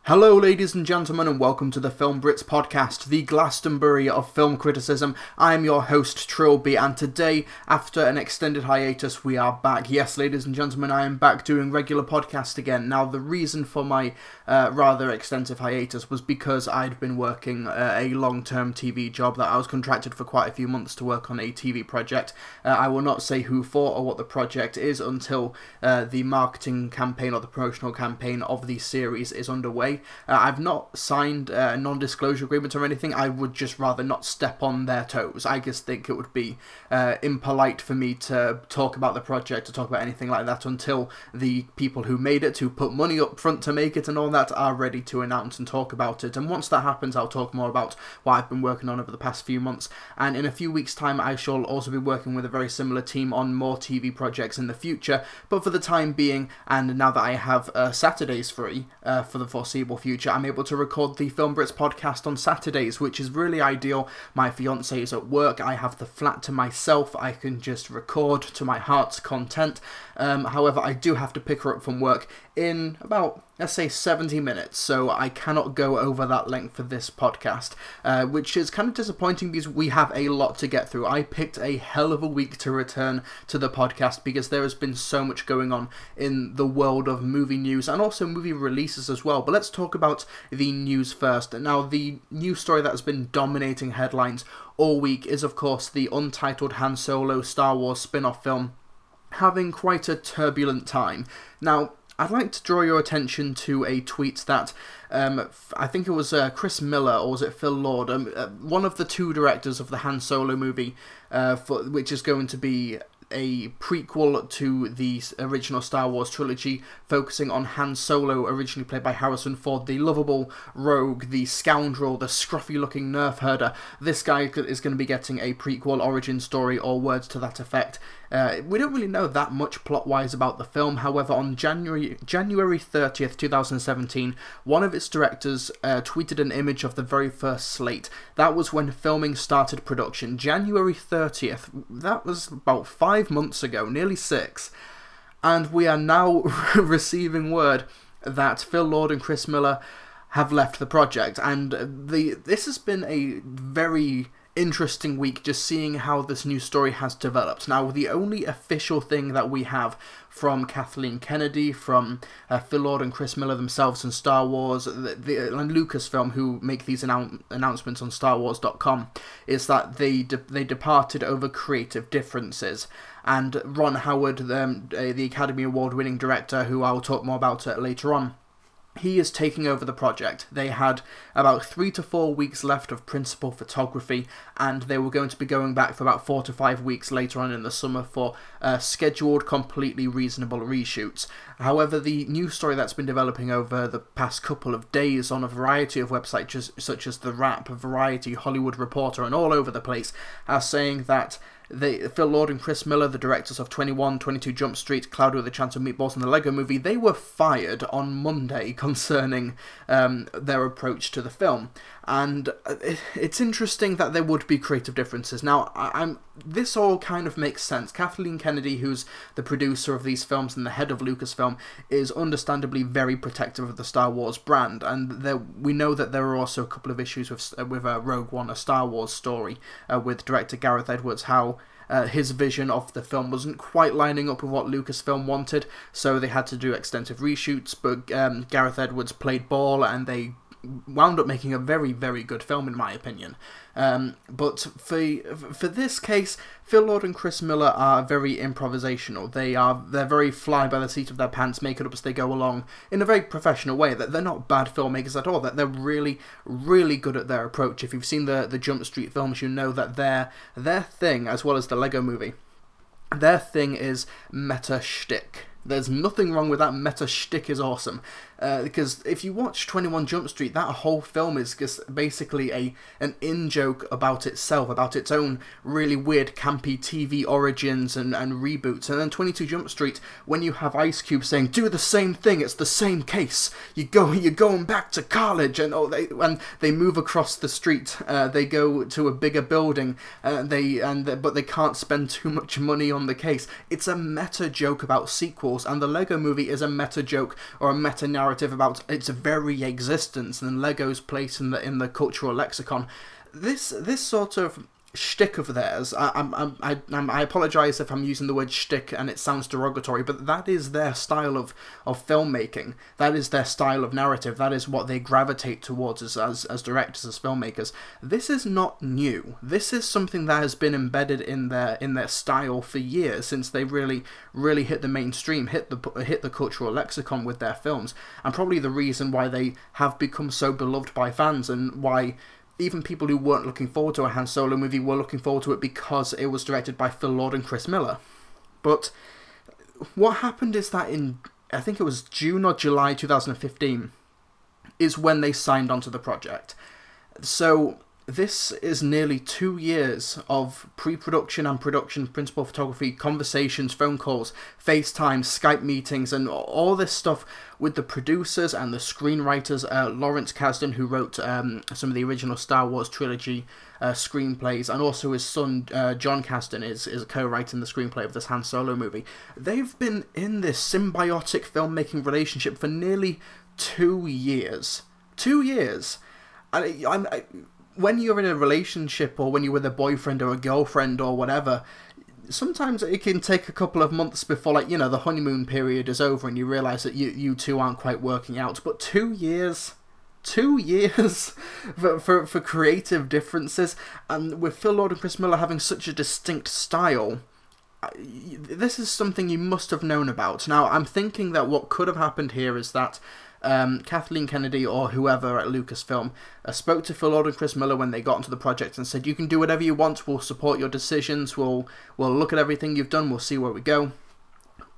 Hello ladies and gentlemen, and welcome to the Film Brits podcast, the Glastonbury of film criticism. I am your host Trilby, and today, after an extended hiatus, we are back. Yes, ladies and gentlemen, I am back doing regular podcast again. Now, the reason for my rather extensive hiatus was because I'd been working a long-term TV job that I was contracted for quite a few months to work on a TV project. I will not say who for or what the project is until the marketing campaign or the promotional campaign of the series is underway. I've not signed a non-disclosure agreement or anything. I would just rather not step on their toes. I just think it would be impolite for me to talk about the project, to talk about anything like that until the people who made it, who put money up front to make it and all that, are ready to announce and talk about it. And once that happens, I'll talk more about what I've been working on over the past few months. And in a few weeks' time, I shall also be working with a very similar team on more TV projects in the future. But for the time being, and now that I have Saturdays free for the foreseeable future, I'm able to record the Film Brits podcast on Saturdays, which is really ideal. My fiance is at work, I have the flat to myself, I can just record to my heart's content. However, I do have to pick her up from work in about, let's say, 70 minutes, so I cannot go over that length for this podcast, which is kind of disappointing because we have a lot to get through. I picked a hell of a week to return to the podcast because there has been so much going on in the world of movie news and also movie releases as well. But let's talk about the news first. Now, the news story that has been dominating headlines all week is, of course, the Untitled Han Solo Star Wars spin-off film having quite a turbulent time. Now, I'd like to draw your attention to a tweet that I think it was Chris Miller, or was it Phil Lord, one of the two directors of the Han Solo movie, which is going to be a prequel to the original Star Wars trilogy, focusing on Han Solo, originally played by Harrison Ford, the lovable rogue, the scoundrel, the scruffy-looking nerf herder. This guy is going to be getting a prequel origin story, or words to that effect. We don't really know that much plot-wise about the film. However, on January 30th, 2017, one of its directors tweeted an image of the very first slate. That was when filming started production. January 30th, that was about 5 months ago, nearly 6. And we are now receiving word that Phil Lord and Chris Miller have left the project. And this has been a very interesting week, just seeing how this new story has developed. Now, the only official thing that we have from Kathleen Kennedy, from Phil Lord and Chris Miller themselves and Star Wars, and Lucasfilm, who make these announcements on StarWars.com, is that they departed over creative differences. And Ron Howard, the Academy Award-winning director, who I'll talk more about later on, he is taking over the project. They had about 3 to 4 weeks left of principal photography, and they were going to be going back for about 4 to 5 weeks later on in the summer for scheduled, completely reasonable reshoots. However, the news story that's been developing over the past couple of days on a variety of websites, such as The Wrap, Variety, Hollywood Reporter, and all over the place, are saying that Phil Lord and Chris Miller, the directors of 21, 22 Jump Street, Cloudy with a Chance of Meatballs, and the Lego Movie, they were fired on Monday concerning their approach to the film. And it's interesting that there would be creative differences. Now, this all kind of makes sense. Kathleen Kennedy, who's the producer of these films and the head of Lucasfilm, is understandably very protective of the Star Wars brand, and we know that there are also a couple of issues with Rogue One, a Star Wars story, with director Gareth Edwards, how his vision of the film wasn't quite lining up with what Lucasfilm wanted, so they had to do extensive reshoots, but Gareth Edwards played ball, and they wound up making a very, very good film, in my opinion. But for this case, Phil Lord and Chris Miller are very improvisational. They're very fly by the seat of their pants, make it up as they go along in a very professional way. That they're not bad filmmakers at all. That they're really, really good at their approach. If you've seen the Jump Street films, you know that their thing, as well as the Lego Movie, their thing is meta shtick. There's nothing wrong with that. Meta shtick is awesome. Because if you watch 21 Jump Street, that whole film is just basically an in-joke about itself, about its own really weird, campy TV origins and reboots. And then 22 Jump Street, when you have Ice Cube saying, "Do the same thing, it's the same case. You're going back to college," and they move across the street. They go to a bigger building. But they can't spend too much money on the case. It's a meta joke about sequels, and the Lego Movie is a meta joke or a meta narrative narrative about its very existence and Lego's place in the cultural lexicon. This sort of shtick of theirs, I apologise if I'm using the word shtick and it sounds derogatory, but that is their style of filmmaking. That is their style of narrative. That is what they gravitate towards as directors, as filmmakers. This is not new. This is something that has been embedded in their style for years, since they really hit the mainstream, hit the cultural lexicon with their films, and probably the reason why they have become so beloved by fans, and why even people who weren't looking forward to a Han Solo movie were looking forward to it because it was directed by Phil Lord and Chris Miller. But what happened is that in, I think it was June or July 2015, is when they signed onto the project. So this is nearly 2 years of pre-production and production, principal photography, conversations, phone calls, FaceTime, Skype meetings, and all this stuff with the producers and the screenwriters. Lawrence Kasdan, who wrote some of the original Star Wars trilogy screenplays, and also his son John Kasdan is co-writing the screenplay of this Han Solo movie. They've been in this symbiotic filmmaking relationship for nearly 2 years. 2 years. When you're in a relationship, or when you're with a boyfriend or a girlfriend or whatever, sometimes it can take a couple of months before, like, you know, the honeymoon period is over and you realise that you two aren't quite working out. But 2 years? 2 years for creative differences, and with Phil Lord and Chris Miller having such a distinct style, this is something you must have known about. Now, I'm thinking that what could have happened here is that Kathleen Kennedy or whoever at Lucasfilm spoke to Phil Lord and Chris Miller when they got into the project and said, you can do whatever you want, we'll support your decisions, we'll look at everything you've done, we'll see where we go.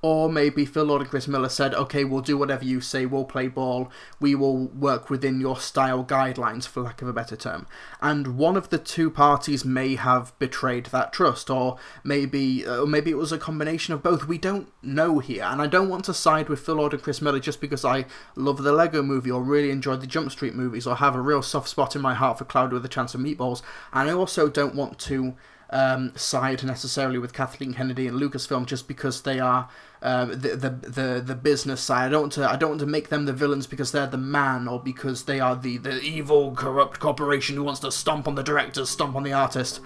Or maybe Phil Lord and Chris Miller said, okay, we'll do whatever you say, we'll play ball, we will work within your style guidelines, for lack of a better term. And one of the two parties may have betrayed that trust, or maybe it was a combination of both. We don't know here, and I don't want to side with Phil Lord and Chris Miller just because I love the Lego movie, or really enjoyed the Jump Street movies, or have a real soft spot in my heart for Cloud with a Chance of Meatballs. And I also don't want to side necessarily with Kathleen Kennedy and Lucasfilm just because they are the business side. I don't want to make them the villains because they're the man, or because they are the evil, corrupt corporation who wants to stomp on the directors, stomp on the artist.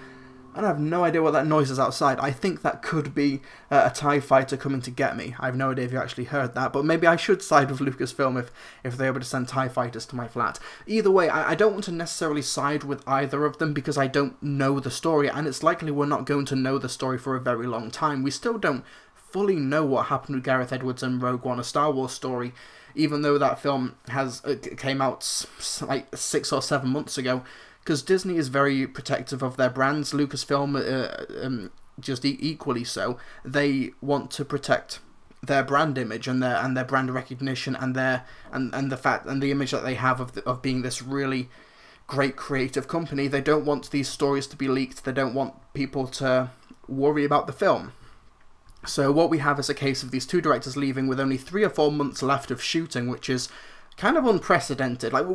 And I have no idea what that noise is outside. I think that could be a TIE fighter coming to get me. I have no idea if you actually heard that, but maybe I should side with Lucasfilm if they're able to send TIE fighters to my flat. Either way, I don't want to necessarily side with either of them because I don't know the story, and it's likely we're not going to know the story for a very long time. We still don't fully know what happened with Gareth Edwards and Rogue One, a Star Wars story, even though that film came out like 6 or 7 months ago. Because Disney is very protective of their brands, Lucasfilm just equally so. They want to protect their brand image and their brand recognition and the fact and the image that they have of being this really great creative company. They don't want these stories to be leaked. They don't want people to worry about the film. So what we have is a case of these two directors leaving with only 3 or 4 months left of shooting, which is kind of unprecedented. Like,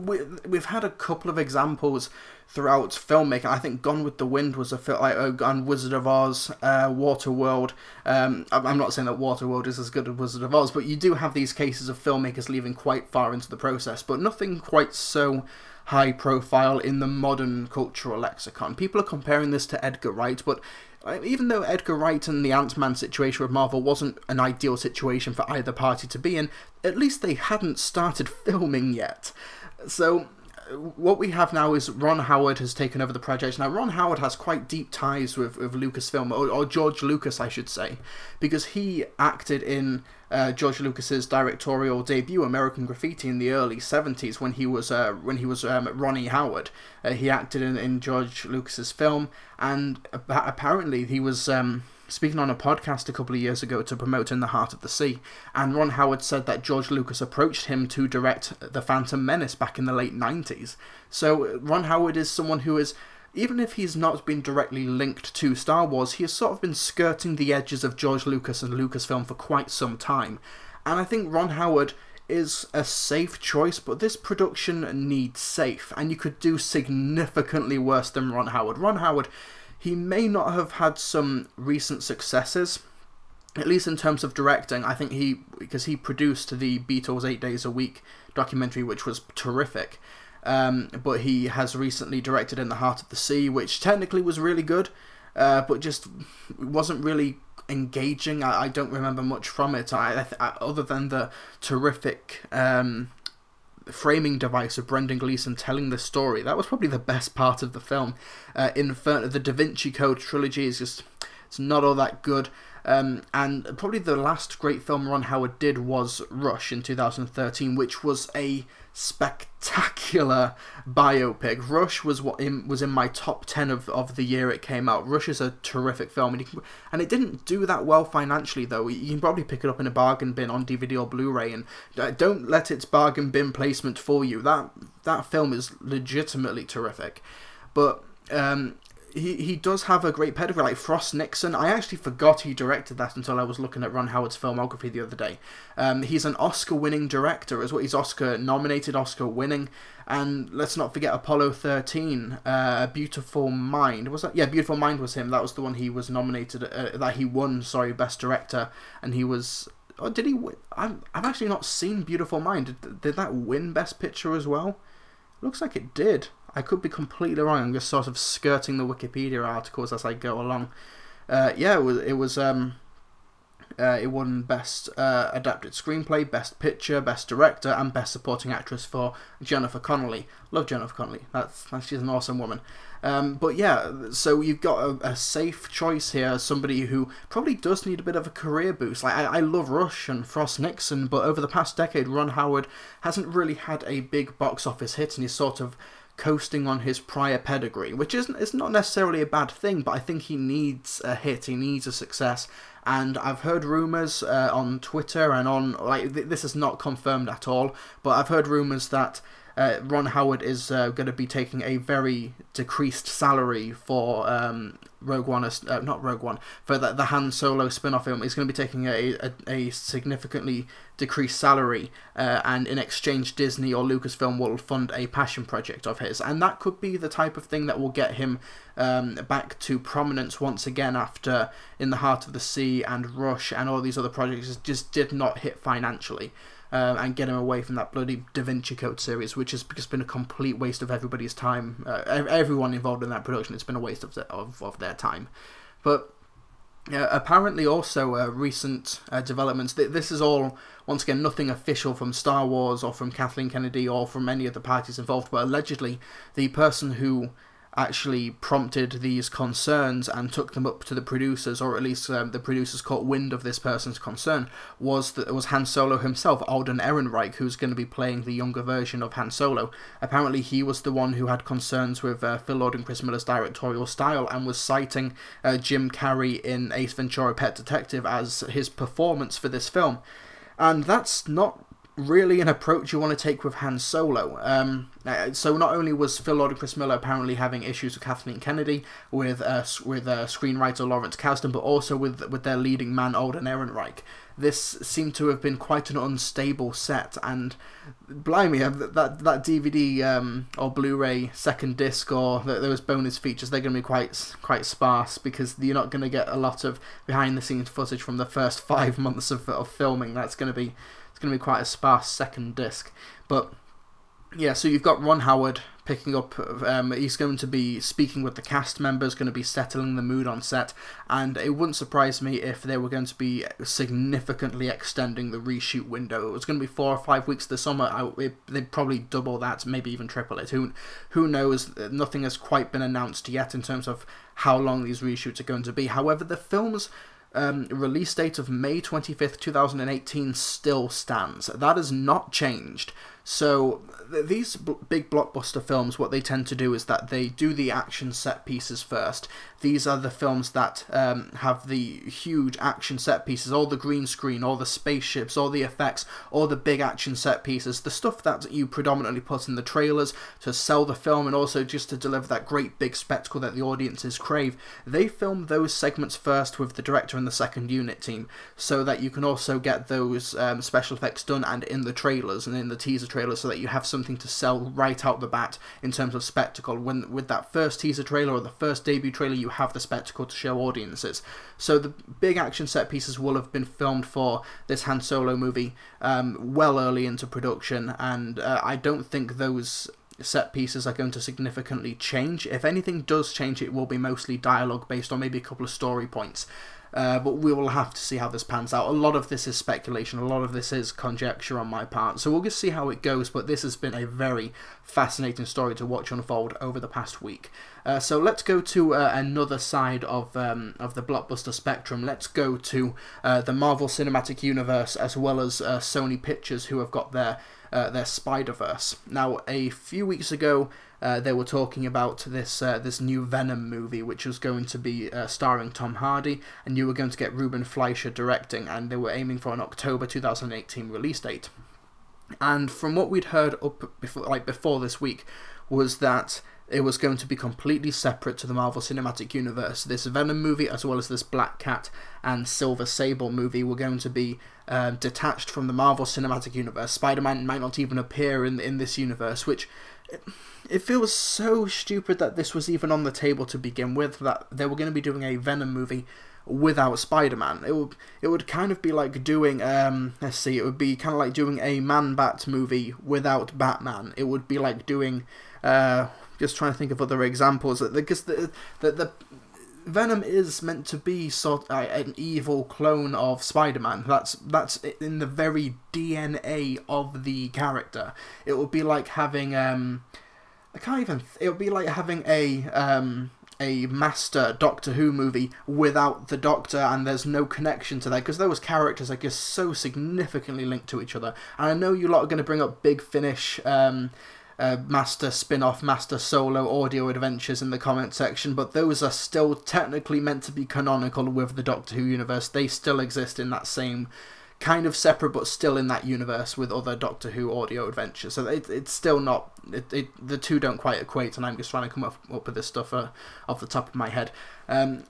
we've had a couple of examples throughout filmmaking. I think Gone with the Wind was a film, and Wizard of Oz, Waterworld. I'm not saying that Waterworld is as good as Wizard of Oz, but you do have these cases of filmmakers leaving quite far into the process, but nothing quite so high profile in the modern cultural lexicon. People are comparing this to Edgar Wright, but even though Edgar Wright and the Ant-Man situation with Marvel wasn't an ideal situation for either party to be in, at least they hadn't started filming yet. So what we have now is Ron Howard has taken over the project. Now, Ron Howard has quite deep ties with Lucasfilm, or George Lucas, I should say, because he acted in George Lucas's directorial debut, American Graffiti, in the early 70s when he was Ronnie Howard. He acted in George Lucas's film, and apparently he was speaking on a podcast a couple of years ago to promote In the Heart of the Sea, and Ron Howard said that George Lucas approached him to direct The Phantom Menace back in the late 90s. So Ron Howard is someone who is, even if he's not been directly linked to Star Wars, he has sort of been skirting the edges of George Lucas and Lucasfilm for quite some time. And I think Ron Howard is a safe choice, but this production needs safe, and you could do significantly worse than Ron Howard. Ron Howard, he may not have had some recent successes, at least in terms of directing, I think because he produced the Beatles 8 Days a Week documentary, which was terrific. But he has recently directed In the Heart of the Sea, which technically was really good, but just wasn't really engaging. I don't remember much from it, other than the terrific framing device of Brendan Gleeson telling the story. That was probably the best part of the film. The Da Vinci Code trilogy it's not all that good. And probably the last great film Ron Howard did was Rush in 2013, which was a spectacular biopic. Rush was in my top 10 of the year it came out. Rush is a terrific film, and it didn't do that well financially, though. You can probably pick it up in a bargain bin on DVD or Blu-ray, and don't let its bargain bin placement fool you. That film is legitimately terrific, but he does have a great pedigree, like Frost Nixon. I actually forgot he directed that until I was looking at Ron Howard's filmography the other day. He's an Oscar-winning director as well. He's Oscar-nominated, Oscar-winning. And let's not forget Apollo 13, Beautiful Mind. Was that? Yeah, Beautiful Mind was him. That was the one he was nominated, that he won, sorry, Best Director. And he was... Oh, did he win? I've actually not seen Beautiful Mind. Did that win Best Picture as well? Looks like it did. I could be completely wrong. I'm just sort of skirting the Wikipedia articles as I go along. Yeah, it won Best Adapted Screenplay, Best Picture, Best Director, and Best Supporting Actress for Jennifer Connelly. Love Jennifer Connelly. She's an awesome woman. But yeah, so you've got a safe choice here, somebody who probably does need a bit of a career boost. Like I love Rush and Frost Nixon, but over the past decade, Ron Howard hasn't really had a big box office hit, and he's sort of coasting on his prior pedigree, which it's not necessarily a bad thing, but I think he needs a hit, he needs a success. And I've heard rumours on Twitter and on, this is not confirmed at all, but I've heard rumours that Ron Howard is going to be taking a very decreased salary for Rogue One, not Rogue One, for the Han Solo spin-off film. He's going to be taking a significantly decreased salary, and in exchange Disney or Lucasfilm will fund a passion project of his. And that could be the type of thing that will get him back to prominence once again after In the Heart of the Sea and Rush and all these other projects just did not hit financially. And get him away from that bloody Da Vinci Code series, which has just been a complete waste of everybody's time. Everyone involved in that production, it's been a waste of their time. But apparently also recent developments, this is all, once again, nothing official from Star Wars or from Kathleen Kennedy or from any of the parties involved, but allegedly the person who actually prompted these concerns and took them up to the producers, or at least the producers caught wind of this person's concern, was Han Solo himself, Alden Ehrenreich, who's going to be playing the younger version of Han Solo. Apparently he was the one who had concerns with Phil Lord and Chris Miller's directorial style, and was citing Jim Carrey in Ace Ventura: Pet Detective as his performance for this film. And that's not really an approach you want to take with Han Solo. So not only was Phil Lord and Chris Miller apparently having issues with Kathleen Kennedy, with screenwriter Lawrence Kasdan, but also with their leading man Alden Ehrenreich. This seemed to have been quite an unstable set, and blimey, that DVD or Blu-ray second disc or those bonus features, they're going to be quite sparse, because you're not going to get a lot of behind-the-scenes footage from the first 5 months of filming. It's going to be quite a sparse second disc. But yeah, so you've got Ron Howard picking up, he's going to be speaking with the cast members, going to be settling the mood on set, and it wouldn't surprise me if they were going to be significantly extending the reshoot window. It was going to be 4 or 5 weeks this summer. They'd probably double that, maybe even triple it. Who knows? Nothing has quite been announced yet in terms of how long these reshoots are going to be. However, the film's release date of May 25th, 2018 still stands. That has not changed. So these big blockbuster films, what they tend to do is that they do the action set pieces first. These are the films that have the huge action set pieces, all the green screen, all the spaceships, all the effects, all the big action set pieces, the stuff that you predominantly put in the trailers to sell the film and also just to deliver that great big spectacle that the audiences crave. They film those segments first with the director and the second unit team, so that you can also get those special effects done and in the trailers and in the teaser trailer so that you have something to sell right out the bat in terms of spectacle. When with that first teaser trailer or the first debut trailer, you have the spectacle to show audiences. So the big action set pieces will have been filmed for this Han Solo movie well early into production, and I don't think those set pieces are going to significantly change. If anything does change, it will be mostly dialogue based on maybe a couple of story points. But we will have to see how this pans out. A lot of this is speculation, a lot of this is conjecture on my part, so we'll just see how it goes, but this has been a very fascinating story to watch unfold over the past week. So let's go to another side of the blockbuster spectrum. Let's go to the Marvel Cinematic Universe, as well as Sony Pictures, who have got their Spider-Verse. Now, a few weeks ago, they were talking about this new Venom movie, which was going to be starring Tom Hardy, and you were going to get Ruben Fleischer directing, and they were aiming for an October 2018 release date. And from what we'd heard before this week, was that it was going to be completely separate to the Marvel Cinematic Universe. This Venom movie, as well as this Black Cat and Silver Sable movie, were going to be detached from the Marvel Cinematic Universe. Spider-Man might not even appear in this universe, which it feels so stupid that this was even on the table to begin with, that they were going to be doing a Venom movie without Spider-Man. It would kind of be like doing, it would be kind of like doing a Man-Bat movie without Batman. It would be like doing, just trying to think of other examples, because the Venom is meant to be sort of an evil clone of Spider-Man. That's in the very DNA of the character. It would be like having it would be like having a master Doctor Who movie without the Doctor, and there's no connection to that, because those characters are just so significantly linked to each other. And I know you lot are going to bring up Big Finish, Master spin-off, Master Solo audio adventures in the comment section, but those are still technically meant to be canonical with the Doctor Who universe. They still exist in that same kind of separate, but still in that universe with other Doctor Who audio adventures. So it's still not, the two don't quite equate, and I'm just trying to come up with this stuff off the top of my head.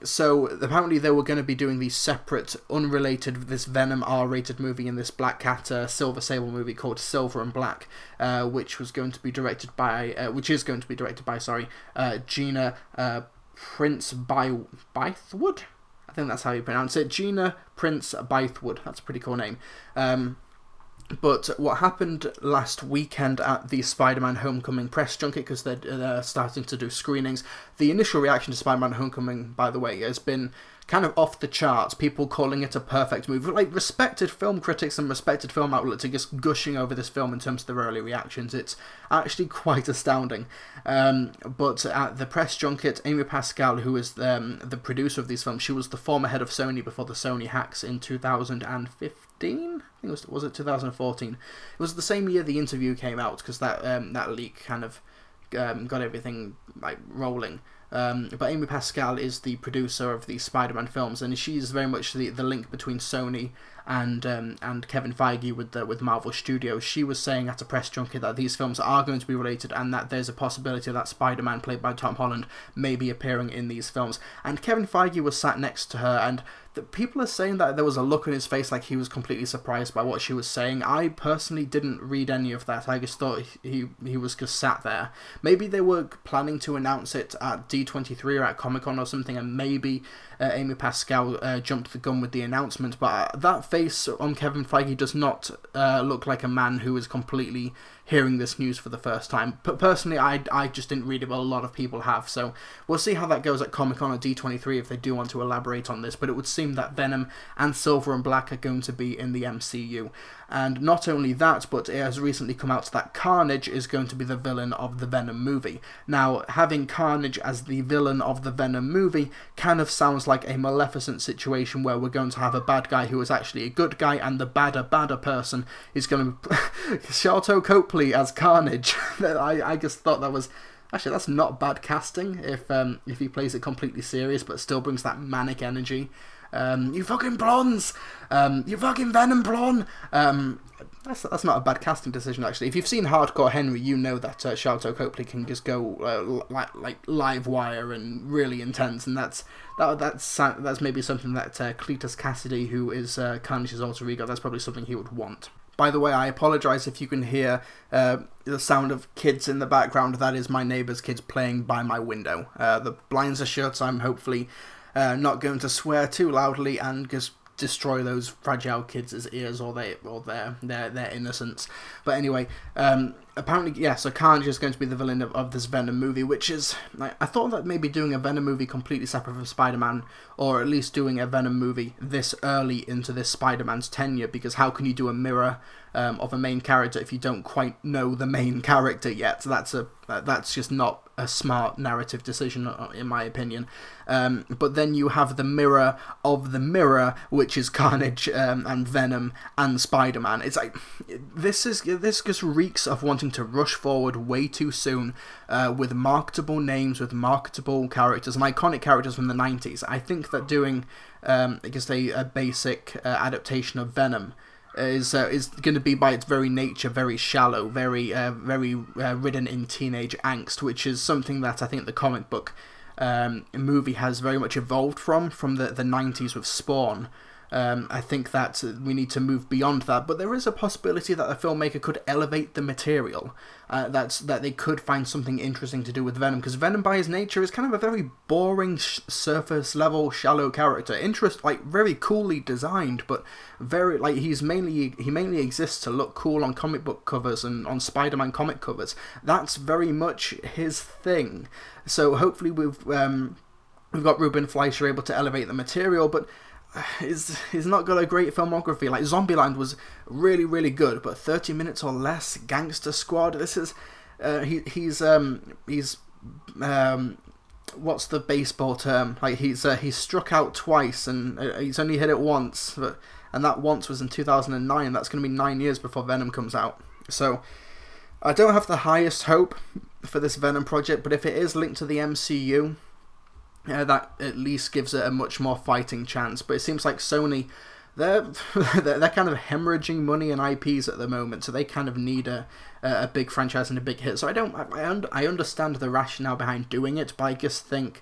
So apparently they were going to be doing these separate, unrelated, this Venom R-rated movie and this Black Cat Silver Sable movie called Silver and Black, which is going to be directed by Gina Prince Bythewood. I think that's how you pronounce it. Gina Prince Bythewood. That's a pretty cool name. But what happened last weekend at the Spider-Man Homecoming press junket, because they're starting to do screenings, the initial reaction to Spider-Man Homecoming, by the way, has been kind of off the charts. People calling it a perfect movie. Like, respected film critics and respected film outlets are just gushing over this film in terms of their early reactions. It's actually quite astounding. But at the press junket, Amy Pascal, who is the producer of these films, she was the former head of Sony before the Sony hacks in 2015. I think was it 2014? It was the same year the interview came out, because that leak kind of got everything like rolling. But Amy Pascal is the producer of these Spider-Man films, and she's very much the link between Sony and Kevin Feige with Marvel Studios. She was saying at a press junket that these films are going to be related, and that there's a possibility that Spider-Man, played by Tom Holland, may be appearing in these films. And Kevin Feige was sat next to her, and people are saying that there was a look on his face like he was completely surprised by what she was saying. I personally didn't read any of that. I just thought he was just sat there. Maybe they were planning to announce it at D23 or at Comic-Con or something, and maybe Amy Pascal jumped the gun with the announcement, but that face on Kevin Feige does not look like a man who is completely hearing this news for the first time. But personally, I just didn't read it, but a lot of people have, so we'll see how that goes at Comic-Con or D23 if they do want to elaborate on this. But it would seem that Venom and Silver and Black are going to be in the MCU. And not only that, but it has recently come out that Carnage is going to be the villain of the Venom movie. Now, having Carnage as the villain of the Venom movie kind of sounds like a Maleficent situation, where we're going to have a bad guy who is actually a good guy, and the badder person is going to be Sharlto Copley as Carnage. I just thought that was... Actually, that's not bad casting if he plays it completely serious, but still brings that manic energy. You fucking blondes! You fucking Venom blonde! That's not a bad casting decision, actually. If you've seen Hardcore Henry, you know that Sharlto Copley can just go like live wire and really intense, and that's maybe something that Cletus Cassidy, who is Carnage's alter ego, that's probably something he would want. By the way, I apologise if you can hear the sound of kids in the background. That is my neighbour's kids playing by my window. The blinds are shut, so I'm hopefully not going to swear too loudly and just destroy those fragile kids' ears or their innocence. But anyway, apparently, yeah, so Carnage is going to be the villain of this Venom movie, which is, I thought that maybe doing a Venom movie completely separate from Spider-Man, or at least doing a Venom movie this early into this Spider-Man's tenure, because how can you do a mirror of a main character if you don't quite know the main character yet? That's just not a smart narrative decision, in my opinion. But then you have the mirror of the mirror, which is Carnage and Venom and Spider-Man. It's like this just reeks of wanting to rush forward way too soon with marketable names, with marketable characters and iconic characters from the 90s. I think that doing I guess a basic adaptation of Venom is going to be by its very nature very shallow, very ridden in teenage angst, which is something that I think the comic book movie has very much evolved from the 90s with Spawn. I think that we need to move beyond that, but there is a possibility that the filmmaker could elevate the material, that they could find something interesting to do with Venom, because Venom by his nature is kind of a very boring, surface level, shallow character. Very coolly designed, but very he mainly exists to look cool on comic book covers and on Spider-Man comic covers. That's very much his thing. So hopefully we've got Ruben Fleischer able to elevate the material, but he's not got a great filmography. Like Zombieland was really, really good, but 30 minutes or less. Gangster Squad. This is he's what's the baseball term? Like he's struck out twice and he's only hit it once, and that once was in 2009. That's going to be 9 years before Venom comes out. So I don't have the highest hope for this Venom project, but if it is linked to the MCU, that at least gives it a much more fighting chance. But it seems like Sony, they're kind of hemorrhaging money and IPs at the moment, so they kind of need a big franchise and a big hit. So I understand the rationale behind doing it, but I just think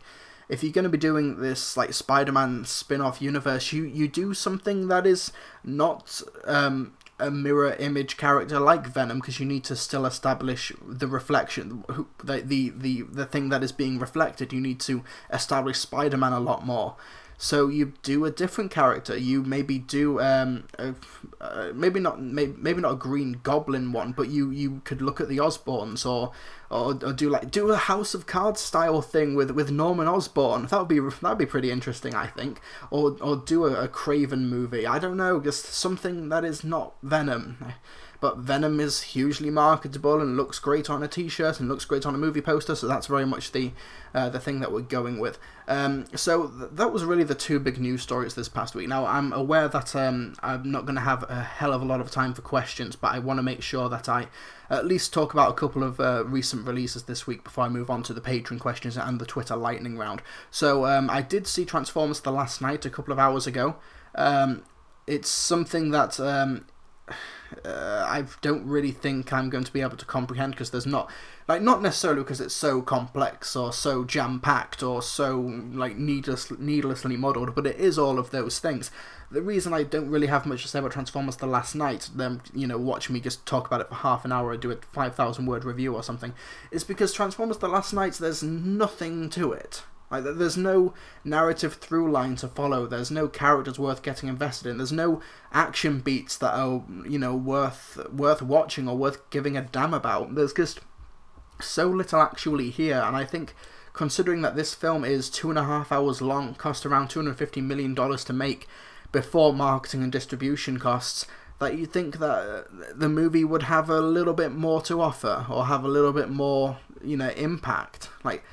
if you're going to be doing this like Spider-Man spin-off universe, you do something that is not a mirror image character like Venom, because you need to still establish the reflection, the thing that is being reflected. You need to establish Spider-Man a lot more. So you do a different character. You maybe do maybe not a Green Goblin one, but you could look at the Osborns or do a House of Cards style thing with Norman Osborn. That'd be pretty interesting, I think. Or do a Craven movie. I don't know, just something that is not Venom. But Venom is hugely marketable and looks great on a t-shirt and looks great on a movie poster, so that's very much the thing that we're going with. So that was really the two big news stories this past week. Now, I'm aware that I'm not going to have a hell of a lot of time for questions, but I want to make sure that I at least talk about a couple of recent releases this week before I move on to the Patreon questions and the Twitter lightning round. So I did see Transformers The Last Night a couple of hours ago. It's something that I don't really think I'm going to be able to comprehend, because there's not necessarily because it's so complex or so jam-packed or so needlessly muddled, but it is all of those things. The reason I don't really have much to say about Transformers The Last Night, them watch me just talk about it for half an hour or do a 5,000 word review or something, is because Transformers The Last Night, there's nothing to it. Like, there's no narrative through line to follow. There's no characters worth getting invested in. There's no action beats that are, worth watching or worth giving a damn about. There's just so little actually here, and I think, considering that this film is 2.5 hours long, cost around $250 million to make before marketing and distribution costs, that you think that the movie would have a little bit more to offer, or have a little bit more, impact. Like,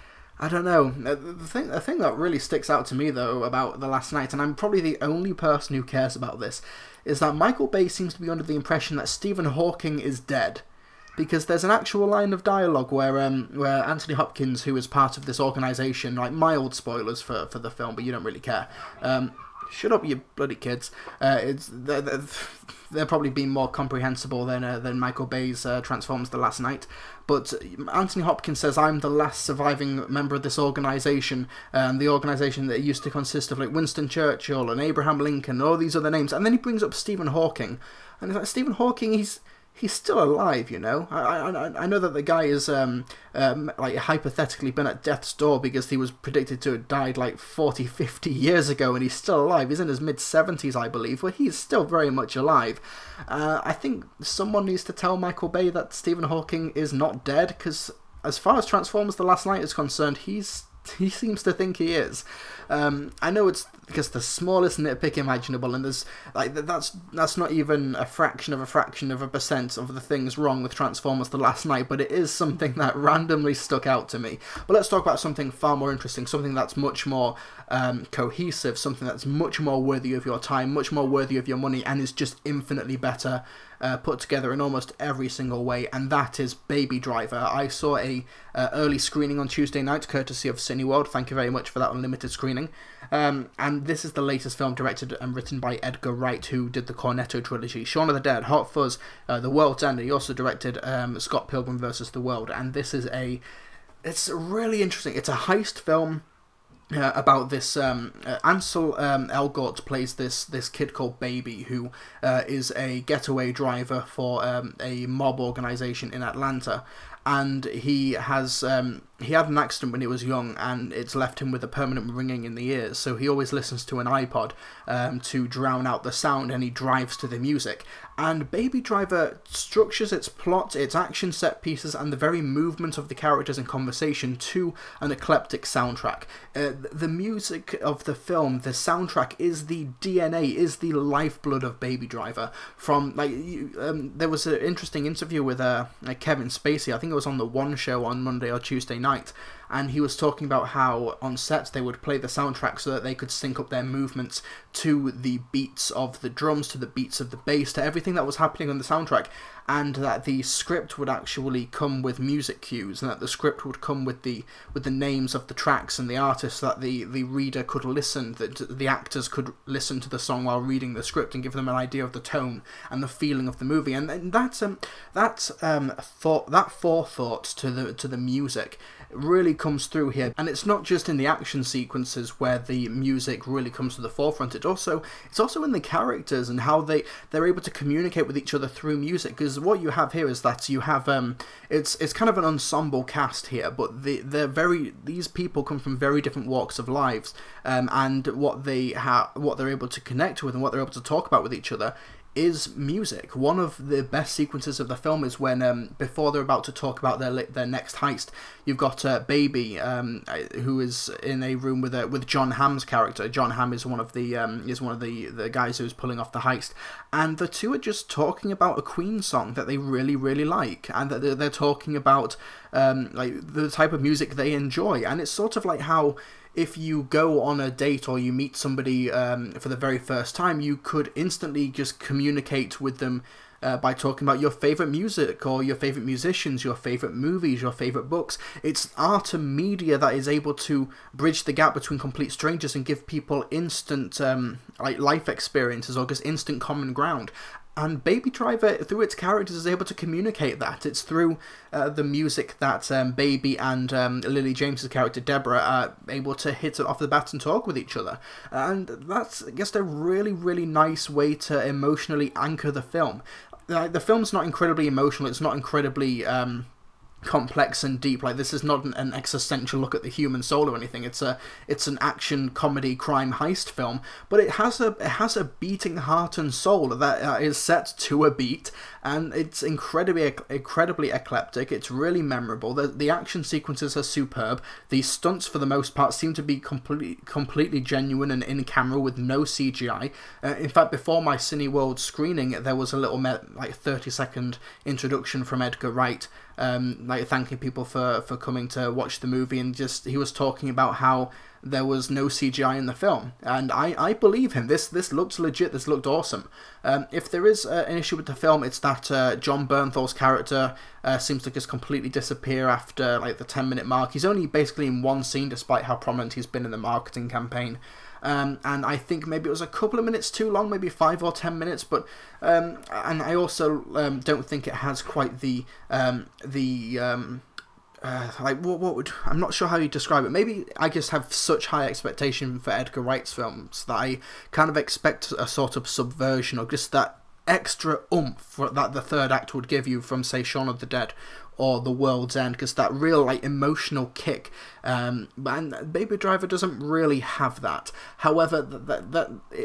I don't know. The thing that really sticks out to me, though, about The Last Night, and I'm probably the only person who cares about this, is that Michael Bay seems to be under the impression that Stephen Hawking is dead. Because there's an actual line of dialogue where Anthony Hopkins, who is part of this organisation, like, mild spoilers for the film, but you don't really care. Shut up, you bloody kids. They're probably being more comprehensible than Michael Bay's Transformers The Last Night. but Anthony Hopkins says, I'm the last surviving member of this organisation, the organisation that used to consist of like Winston Churchill and Abraham Lincoln and all these other names, and then he brings up Stephen Hawking, and it's like, Stephen Hawking, he's still alive, you know. I know that the guy is like hypothetically been at death's door because he was predicted to have died like 40, 50 years ago, and he's still alive. He's in his mid-70s, I believe, but he's still very much alive. I think someone needs to tell Michael Bay that Stephen Hawking is not dead, because as far as Transformers: The Last Night is concerned, he seems to think he is. I know it's because the smallest nitpick imaginable, and there's like that's not even a fraction of a percent of the things wrong with Transformers: The Last Night, but it is something that randomly stuck out to me. But let's talk about something far more interesting, something that's much more cohesive, something that's much more worthy of your time, much more worthy of your money, and is just infinitely better put together in almost every single way, and that is Baby Driver. I saw a early screening on Tuesday night, courtesy of Cineworld. Thank you very much for that unlimited screening. And this is the latest film directed and written by Edgar Wright, who did the Cornetto trilogy, Shaun of the Dead, Hot Fuzz, The World's End. He also directed Scott Pilgrim vs. the World, and this is it's really interesting. It's a heist film about this Ansel Elgort plays this kid called Baby, who is a getaway driver for a mob organization in Atlanta, and he had an accident when he was young, and it's left him with a permanent ringing in the ears, so he always listens to an iPod to drown out the sound, and he drives to the music. And Baby Driver structures its plot, its action set pieces, and the very movement of the characters and conversation to an eclectic soundtrack. The music of the film, the soundtrack, is the DNA, is the lifeblood of Baby Driver. From there was an interesting interview with Kevin Spacey. I think it was on the One Show on Monday or Tuesday night, and he was talking about how on set they would play the soundtrack so that they could sync up their movements to the beats of the drums, to the beats of the bass, to everything that was happening on the soundtrack, and that the script would actually come with music cues, and that the script would come with the names of the tracks and the artists, that the reader could listen, that the actors could listen to the song while reading the script and give them an idea of the tone and the feeling of the movie. And that forethought to the music really comes through here, and it's not just in the action sequences where the music really comes to the forefront. It's also in the characters and how they're able to communicate with each other through music. Because what you have here is that you have it's kind of an ensemble cast here, but these people come from very different walks of lives, and what they're able to connect with and what they're able to talk about with each other is music. One of the best sequences of the film is when before they're about to talk about their next heist, you've got Baby, who is in a room with John Hamm's character. John Hamm is one of the guys who's pulling off the heist, and the two are just talking about a Queen song that they really, really like, and that they're talking about like the type of music they enjoy. And it's sort of like how if you go on a date or you meet somebody for the very first time, you could instantly just communicate with them by talking about your favourite music or your favourite musicians, your favourite movies, your favourite books. It's art and media that is able to bridge the gap between complete strangers and give people instant like life experiences or just instant common ground. And Baby Driver, through its characters, is able to communicate that. It's through the music that Baby and Lily James's character, Deborah, are able to hit it off the bat and talk with each other. And that's just a really, really nice way to emotionally anchor the film. The film's not incredibly emotional, it's not incredibly complex and deep. Like, this is not an existential look at the human soul or anything. It's an action comedy crime heist film, but it has a beating heart and soul that is set to a beat, and it's incredibly eclectic. It's really memorable. The action sequences are superb. The stunts for the most part seem to be completely genuine and in camera with no CGI. In fact, before my Cineworld screening, there was a little 30-second introduction from Edgar Wright, like thanking people for coming to watch the movie, and just he was talking about how there was no CGI in the film, and I believe him. This looked legit. This looked awesome. If there is an issue with the film, it's that John Bernthal's character seems to just completely disappear after like the 10-minute mark. He's only basically in one scene, despite how prominent he's been in the marketing campaign. and I think maybe it was a couple of minutes too long, maybe 5 or 10 minutes, but and I also don't think it has quite the like what would, I'm not sure how you describe it. Maybe I just have such high expectation for Edgar Wright's films that I kind of expect a sort of subversion, or just that extra oomph that the third act would give you from, say, Shaun of the Dead or The World's End, because that real like emotional kick, and Baby Driver doesn't really have that. However,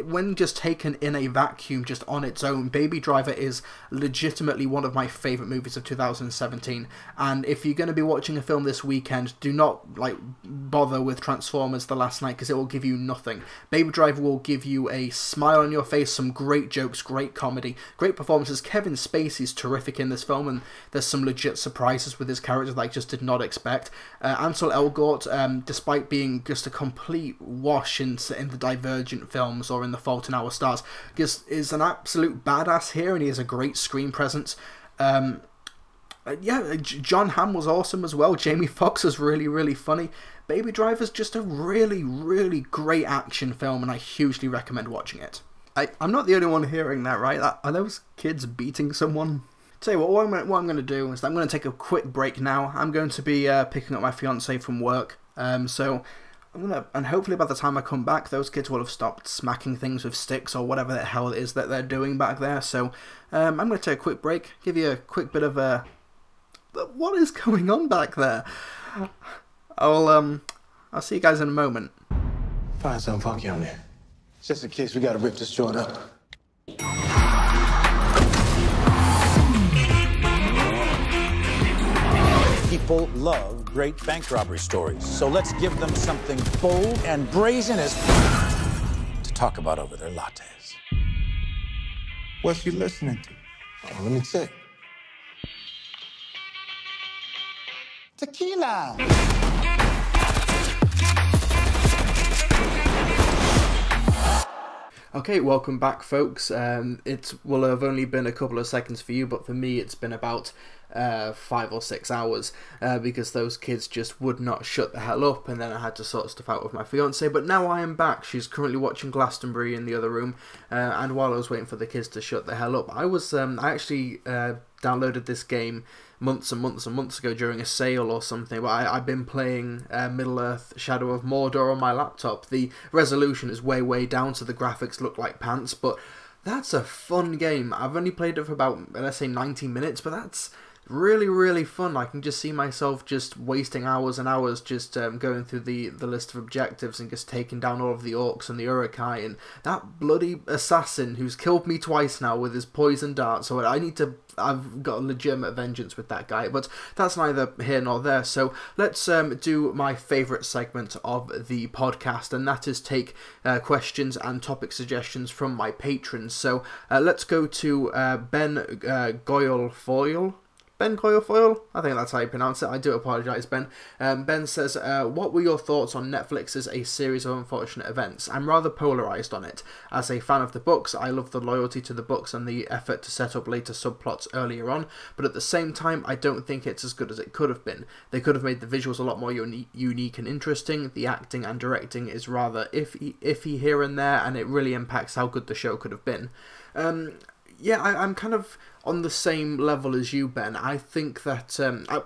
when just taken in a vacuum, just on its own, Baby Driver is legitimately one of my favourite movies of 2017, and if you're going to be watching a film this weekend, do not like bother with Transformers The Last Night, because it will give you nothing. Baby Driver will give you a smile on your face, some great jokes, great comedy, great performances. Kevin Spacey's terrific in this film, and there's some legit surprises with his character that I just did not expect. Ansel Elgort, despite being just a complete wash in the Divergent films or in The Fault in Our Stars, just is an absolute badass here, and he has a great screen presence. Yeah, John Hamm was awesome as well. Jamie Foxx was really, really funny. Baby Driver's just a really, really great action film, and I hugely recommend watching it. I'm not the only one hearing that, right? Are those kids beating someone? Tell you what I'm going to do is I'm going to take a quick break now. I'm going to be picking up my fiance from work, so I'm gonna, and hopefully by the time I come back, those kids will have stopped smacking things with sticks or whatever the hell it is that they're doing back there. So I'm going to take a quick break, give you a quick bit of a... What is going on back there? I'll see you guys in a moment. Find something funky on there. Just in case we gotta rip this joint up. People love great bank robbery stories, so let's give them something bold and brazen as to talk about over their lattes. What's you listening to? Oh, let me check. Tequila. Okay, welcome back, folks. It will have only been a couple of seconds for you, but for me it's been about 5 or 6 hours, because those kids just would not shut the hell up, and then I had to sort stuff out with my fiance. But now I am back. She's currently watching Glastonbury in the other room, and while I was waiting for the kids to shut the hell up, I actually downloaded this game months and months and months ago during a sale or something, but I've been playing Middle-earth Shadow of Mordor on my laptop. The resolution is way down, so the graphics look like pants, but that's a fun game. I've only played it for about, let's say, 90 minutes, but that's really fun. I can just see myself just wasting hours and hours just going through the list of objectives and just taking down all of the orcs and the urukai and that bloody assassin who's killed me twice now with his poison dart. So I've got a legitimate vengeance with that guy, but that's neither here nor there. So let's do my favourite segment of the podcast, and that is take questions and topic suggestions from my patrons. So let's go to Ben Goylefoyle. Ben Goylefoyle? I think that's how you pronounce it. I do apologise, Ben. Ben says, what were your thoughts on Netflix's A Series of Unfortunate Events? I'm rather polarised on it. As a fan of the books, I love the loyalty to the books and the effort to set up later subplots earlier on, but at the same time, I don't think it's as good as it could have been. They could have made the visuals a lot more unique and interesting. The acting and directing is rather iffy here and there, and it really impacts how good the show could have been. Yeah, I'm kind of on the same level as you, Ben. I think that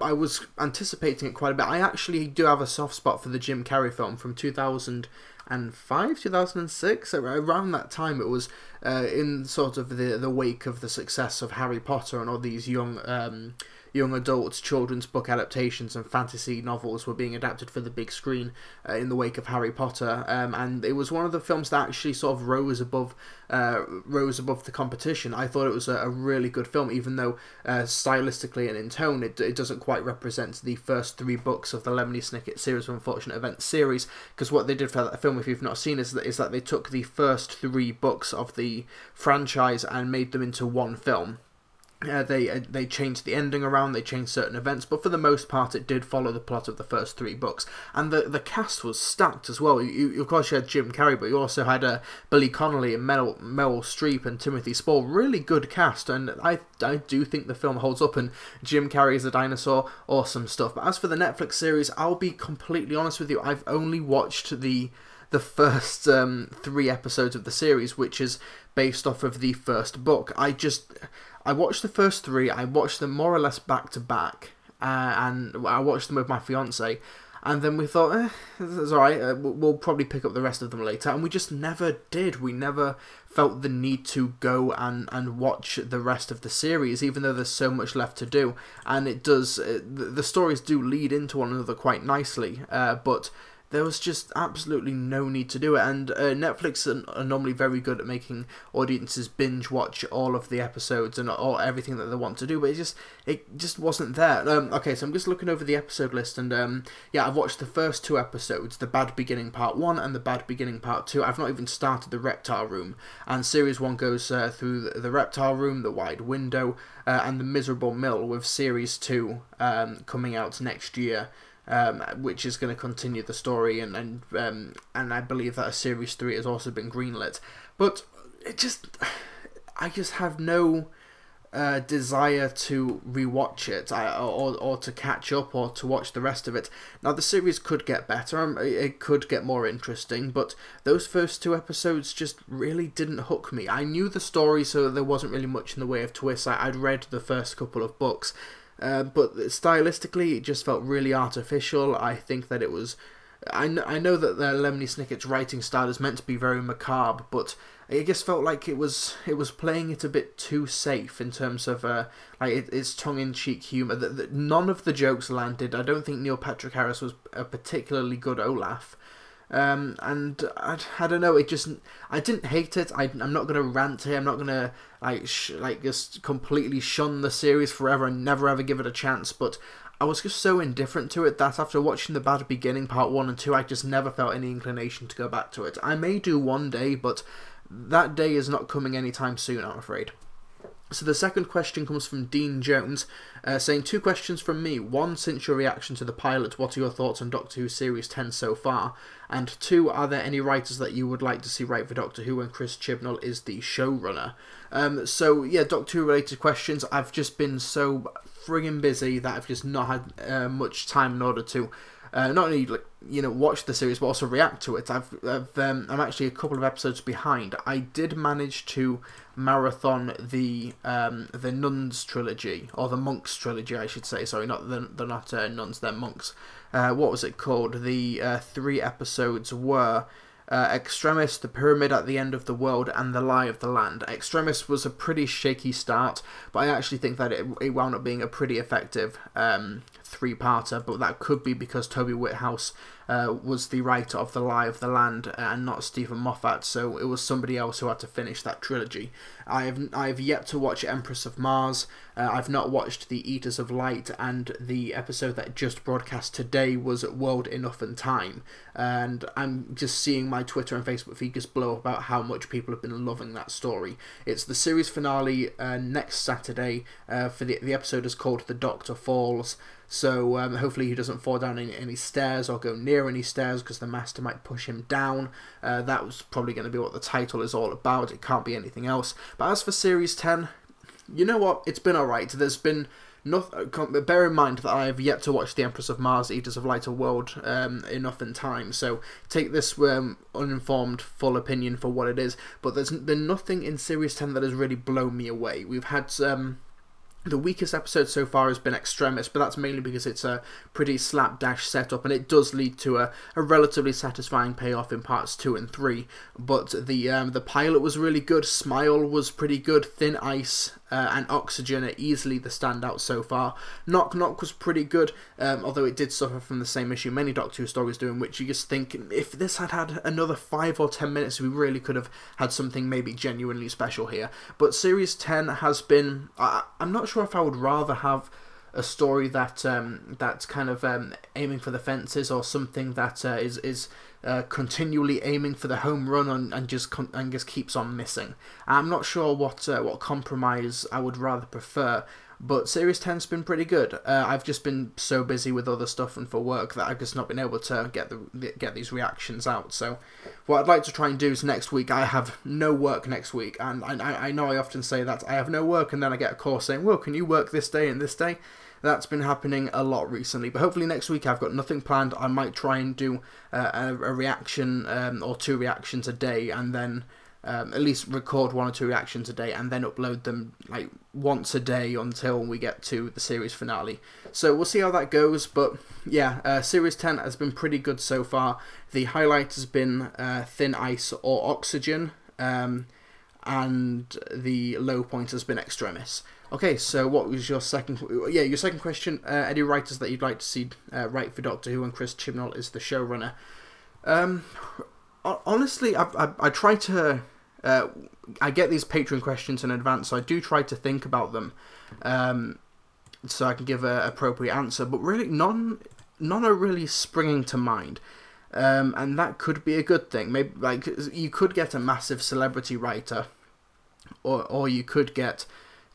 I was anticipating it quite a bit. I actually do have a soft spot for the Jim Carrey film from 2005, 2006. Around that time, it was in sort of the wake of the success of Harry Potter, and all these young adults, children's book adaptations and fantasy novels were being adapted for the big screen in the wake of Harry Potter, and it was one of the films that actually sort of rose above the competition. I thought it was a really good film, even though stylistically and in tone it doesn't quite represent the first 3 books of the Lemony Snicket Series of Unfortunate Events series, because what they did for that film, if you've not seen, is that they took the first 3 books of the franchise and made them into one film. They changed the ending around, they changed certain events, but for the most part it did follow the plot of the first 3 books. And the cast was stacked as well. Of course you had Jim Carrey, but you also had Billy Connolly and Meryl Streep and Timothy Spall. Really good cast, and I do think the film holds up, and Jim Carrey as a dinosaur, awesome stuff. But as for the Netflix series, I'll be completely honest with you, I've only watched the the first 3 episodes of the series, which is based off of the first book. I watched the first 3, I watched them more or less back to back, and I watched them with my fiance, and then we thought, it's alright, we'll probably pick up the rest of them later, and we just never did. We never felt the need to go and watch the rest of the series, even though there's so much left to do, and it does, the stories do lead into one another quite nicely, but there was just absolutely no need to do it, and Netflix are normally very good at making audiences binge watch all of the episodes and all everything that they want to do, but it just wasn't there. Okay, so I'm just looking over the episode list, and yeah, I've watched the first 2 episodes, The Bad Beginning Part 1 and The Bad Beginning Part 2. I've not even started The Reptile Room, and Series 1 goes through the Reptile Room, The Wide Window, and The Miserable Mill, with Series 2 coming out next year. Which is going to continue the story, and I believe that a Series 3 has also been greenlit. But I just have no desire to rewatch it, or to catch up, or to watch the rest of it. Now, the series could get better, it could get more interesting, but those first 2 episodes just really didn't hook me. I knew the story, so there wasn't really much in the way of twists. I'd read the first couple of books, but stylistically it just felt really artificial. I think that it was... I know that Lemony Snicket's writing style is meant to be very macabre, but it just felt like it was playing it a bit too safe in terms of its tongue-in-cheek humour. None of the jokes landed. I don't think Neil Patrick Harris was a particularly good Olaf. And I don't know, I didn't hate it. I'm not gonna rant here. I'm not gonna just completely shun the series forever and never ever give it a chance. But I was just so indifferent to it that after watching The Bad Beginning Part 1 and 2, I just never felt any inclination to go back to it. I may do one day, but that day is not coming anytime soon, I'm afraid. So the second question comes from Dean Jones, saying 2 questions from me. 1, since your reaction to the pilot, what are your thoughts on Doctor Who Series 10 so far? And 2, are there any writers that you would like to see write for Doctor Who when Chris Chibnall is the showrunner? So yeah, Doctor Who related questions. I've just been so friggin' busy that I've just not had much time in order to not only watch the series but also react to it. I'm actually a couple of episodes behind. I did manage to marathon the Nuns trilogy, or the Monks trilogy, I should say. Sorry, they're not nuns, they're monks. What was it called? The 3 episodes were Extremis, The Pyramid at the End of the World, and The Lie of the Land. Extremis was a pretty shaky start, but I actually think that it wound up being a pretty effective 3-parter, but that could be because Toby Whithouse was the writer of The Lie of the Land and not Stephen Moffat, so it was somebody else who had to finish that trilogy. I have yet to watch Empress of Mars. I've not watched The Eaters of Light, and the episode that just broadcast today was World Enough and Time, and I'm just seeing my Twitter and Facebook feed just blow up about how much people have been loving that story. It's the series finale next Saturday. For the episode is called The Doctor Falls. So hopefully he doesn't fall down any stairs or go near any stairs, because the Master might push him down. That was probably going to be what the title is all about. It can't be anything else. But as for Series 10, you know what? It's been alright. There's been nothing. Bear in mind that I have yet to watch The Empress of Mars, Eaters of Light, or World Enough in Time. So take this uninformed full opinion for what it is. But there's been nothing in Series 10 that has really blown me away. We've had... the weakest episode so far has been Extremis, but that's mainly because it's a pretty slapdash setup, and it does lead to a relatively satisfying payoff in parts 2 and 3. But the pilot was really good, Smile was pretty good, Thin Ice and Oxygen are easily the standouts so far. Knock Knock was pretty good, although it did suffer from the same issue many Doctor Who stories do, in which you just think, if this had another 5 or 10 minutes, we really could have had something maybe genuinely special here. But Series 10 has been... I'm not sure if I would rather have a story that's kind of aiming for the fences, or something that is continually aiming for the home run and just keeps on missing. I'm not sure what compromise I would rather prefer. But Series 10's been pretty good. I've just been so busy with other stuff and for work that I've just not been able to get these reactions out. So what I'd like to try and do is next week. I have no work next week, and I know I often say that I have no work, and then I get a call saying, well, can you work this day and this day? That's been happening a lot recently, but hopefully next week I've got nothing planned. I might try and do a reaction or 2 reactions a day, and then at least record 1 or 2 reactions a day, and then upload them like once a day until we get to the series finale. So we'll see how that goes, but yeah, Series 10 has been pretty good so far. The highlight has been Thin Ice or Oxygen, and the low point has been Extremis. Okay, so what was your second... Yeah, your second question, any writers that you'd like to see write for Doctor Who, and Chris Chibnall is the showrunner. Honestly, I try to... I get these Patreon questions in advance, so I do try to think about them, so I can give an appropriate answer, but really none are really springing to mind. And that could be a good thing. Maybe like you could get a massive celebrity writer, or you could get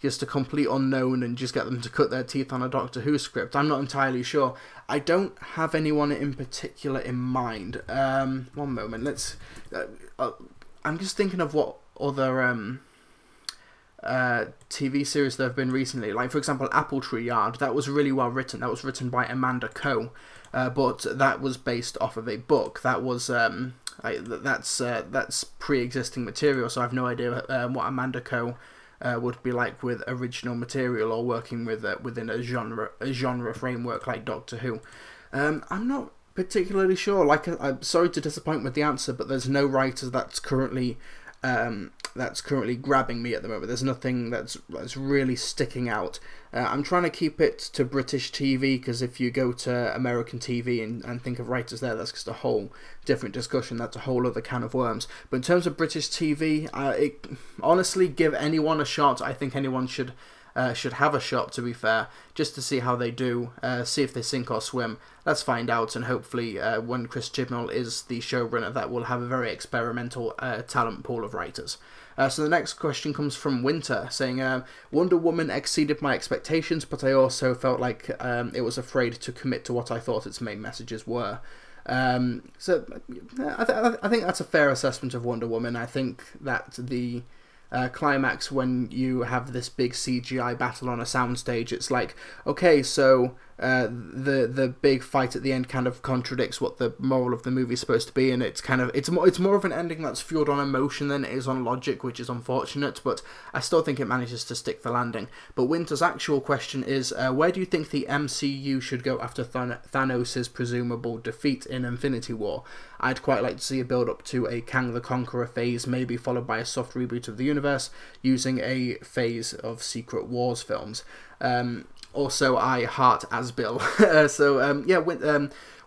just a complete unknown and just get them to cut their teeth on a Doctor Who script. I'm not entirely sure. I don't have anyone in particular in mind. One moment. Let's. I'm just thinking of what other TV series there have been recently. Like, for example, Apple Tree Yard. That was really well written. That was written by Amanda Coe, but that was based off of a book. That was that's pre-existing material, so I have no idea what Amanda Coe would be like with original material, or working with within a genre framework like Doctor Who. I'm not particularly sure. Like, I'm sorry to disappoint with the answer, but there's no writer that's currently grabbing me at the moment. There's nothing that's really sticking out. I'm trying to keep it to British TV, because if you go to American TV and think of writers there, that's just a whole different discussion. That's a whole other can of worms. But in terms of British TV, honestly, give anyone a shot. I think anyone should have a shot, to be fair, just to see how they do, see if they sink or swim. Let's find out, and hopefully when Chris Chibnall is the showrunner, that will have a very experimental talent pool of writers. So the next question comes from Winter, saying, Wonder Woman exceeded my expectations, but I also felt like it was afraid to commit to what I thought its main messages were. So I think that's a fair assessment of Wonder Woman. I think that the climax, when you have this big CGI battle on a soundstage, it's like, okay, so the big fight at the end kind of contradicts what the moral of the movie is supposed to be, and it's more of an ending that's fueled on emotion than it is on logic, which is unfortunate, but I still think it manages to stick the landing. But Winter's actual question is, where do you think the MCU should go after Thanos' presumable defeat in Infinity War? I'd quite like to see a build up to a Kang the Conqueror phase, maybe followed by a soft reboot of the universe, using a phase of Secret Wars films. Also, I heart Asbill.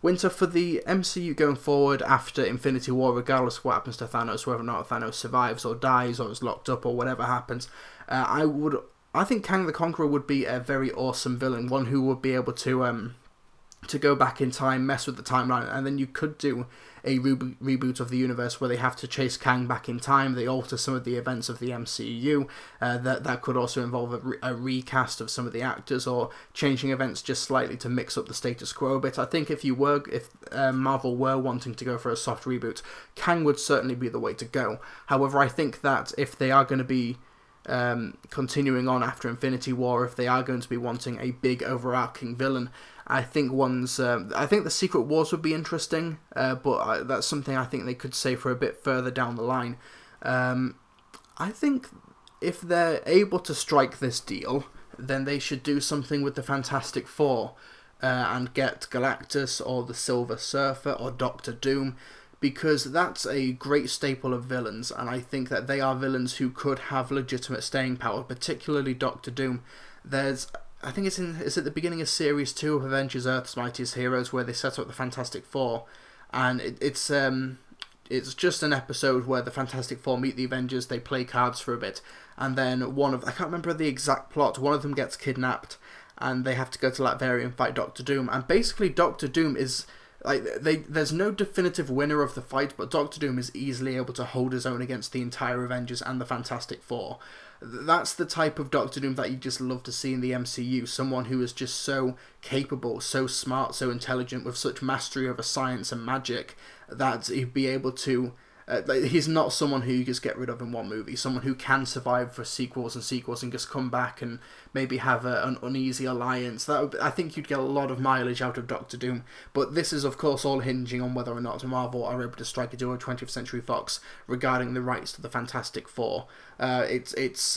Winter, for the MCU going forward after Infinity War, regardless of what happens to Thanos, whether or not Thanos survives or dies or is locked up or whatever happens, I think Kang the Conqueror would be a very awesome villain, one who would be able to go back in time, mess with the timeline, and then you could do a reboot of the universe where they have to chase Kang back in time. They alter some of the events of the MCU. That could also involve a recast of some of the actors, or changing events just slightly to mix up the status quo a bit. I think if Marvel were wanting to go for a soft reboot, Kang would certainly be the way to go. However, I think that if they are going to be continuing on after Infinity War, if they are going to be wanting a big overarching villain, I think the Secret Wars would be interesting, but that's something I think they could say for a bit further down the line. I think if they're able to strike this deal, then they should do something with the Fantastic Four, and get Galactus or the Silver Surfer or Doctor Doom, because that's a great staple of villains, and I think that they are villains who could have legitimate staying power, particularly Doctor Doom. I think it's at the beginning of Series 2 of Avengers Earth's Mightiest Heroes, where they set up the Fantastic Four, and it's just an episode where the Fantastic Four meet the Avengers, they play cards for a bit, and then I can't remember the exact plot, one of them gets kidnapped, and they have to go to Latveria and fight Doctor Doom, and basically Doctor Doom is... there's no definitive winner of the fight, but Doctor Doom is easily able to hold his own against the entire Avengers and the Fantastic Four. That's the type of Doctor Doom that you just love to see in the MCU, someone who is just so capable, so smart, so intelligent, with such mastery over science and magic, that he'd be able to He's not someone who you just get rid of in one movie. Someone who can survive for sequels and just come back and maybe have an uneasy alliance. I think you'd get a lot of mileage out of Doctor Doom. But this is, of course, all hinging on whether or not Marvel are able to strike a deal with 20th Century Fox regarding the rights to the Fantastic Four. It's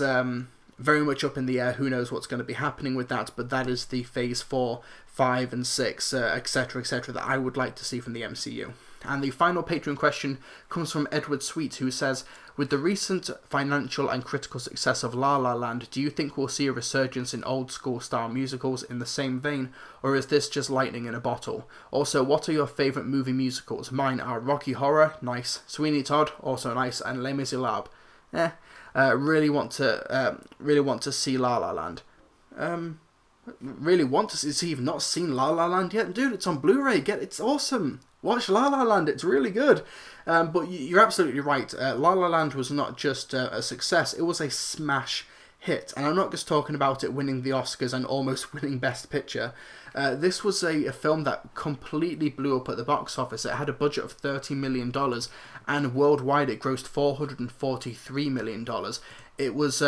very much up in the air. Who knows what's going to be happening with that? But that is the Phase 4, 5, and 6, etc., etc., that I would like to see from the MCU. And the final Patreon question comes from Edward Sweet, who says, with the recent financial and critical success of La La Land, do you think we'll see a resurgence in old-school style musicals in the same vein, or is this just lightning in a bottle? Also, what are your favourite movie musicals? Mine are Rocky Horror, nice, Sweeney Todd, also nice, and Les Miserables. Really want to see La La Land. Really want to see. You've not seen La La Land yet, dude? It's on Blu-ray. It's awesome. Watch La La Land. It's really good. But you're absolutely right. La La Land was not just a success. It was a smash hit. And I'm not just talking about it winning the Oscars and almost winning Best Picture. This was a film that completely blew up at the box office. It had a budget of $30 million, and worldwide it grossed $443 million. It was...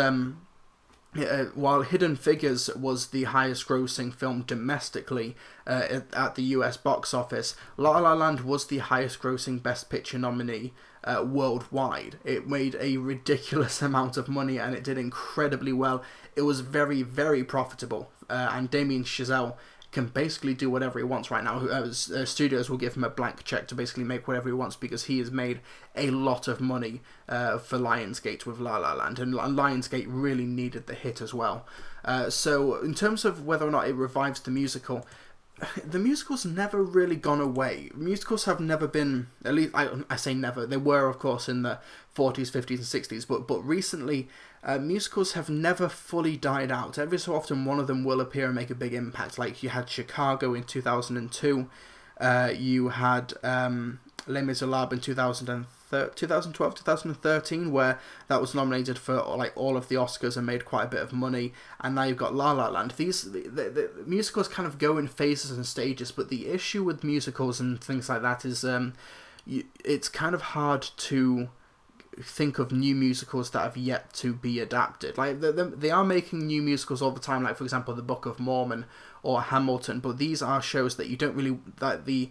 while Hidden Figures was the highest grossing film domestically at the US box office, La La Land was the highest grossing Best Picture nominee worldwide. It made a ridiculous amount of money and it did incredibly well. It was very, very profitable, and Damien Chazelle can basically do whatever he wants right now. Studios will give him a blank check to basically make whatever he wants because he has made a lot of money for Lionsgate with La La Land, and Lionsgate really needed the hit as well. So in terms of whether or not it revives the musical's never really gone away. Musicals have never been, at least I say never, they were of course in the 40s, 50s and 60s, but recently musicals have never fully died out. Every so often one of them will appear and make a big impact. Like you had Chicago in 2002, you had Les Miserables in 2012, 2013, where that was nominated for like all of the Oscars and made quite a bit of money, and now you've got La La Land. The musicals kind of go in phases and stages, but the issue with musicals and things like that is it's kind of hard to think of new musicals that have yet to be adapted. Like they are making new musicals all the time, like for example the Book of Mormon or Hamilton, but these are shows that you don't really, that the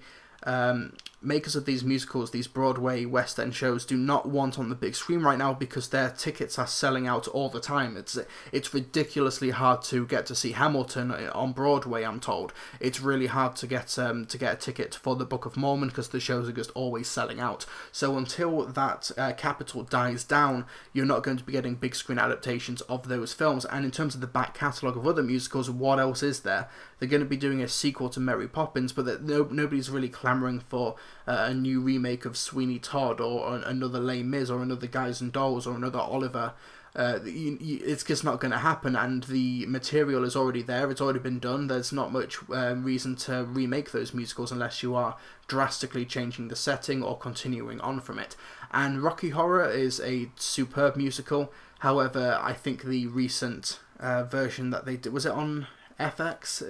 makers of these musicals, these Broadway West End shows, do not want on the big screen right now because their tickets are selling out all the time. It's ridiculously hard to get to see Hamilton on Broadway, I'm told. It's really hard to get a ticket for the Book of Mormon because the shows are just always selling out. So until that capital dies down, you're not going to be getting big screen adaptations of those films. And in terms of the back catalogue of other musicals, what else is there? They're going to be doing a sequel to Mary Poppins, but nobody's really clamouring for a new remake of Sweeney Todd or another Les Mis or another Guys and Dolls or another Oliver. It's just not going to happen, and the material is already there. It's already been done. There's not much reason to remake those musicals unless you are drastically changing the setting or continuing on from it. And Rocky Horror is a superb musical. However, I think the recent version that they did, was it on FX?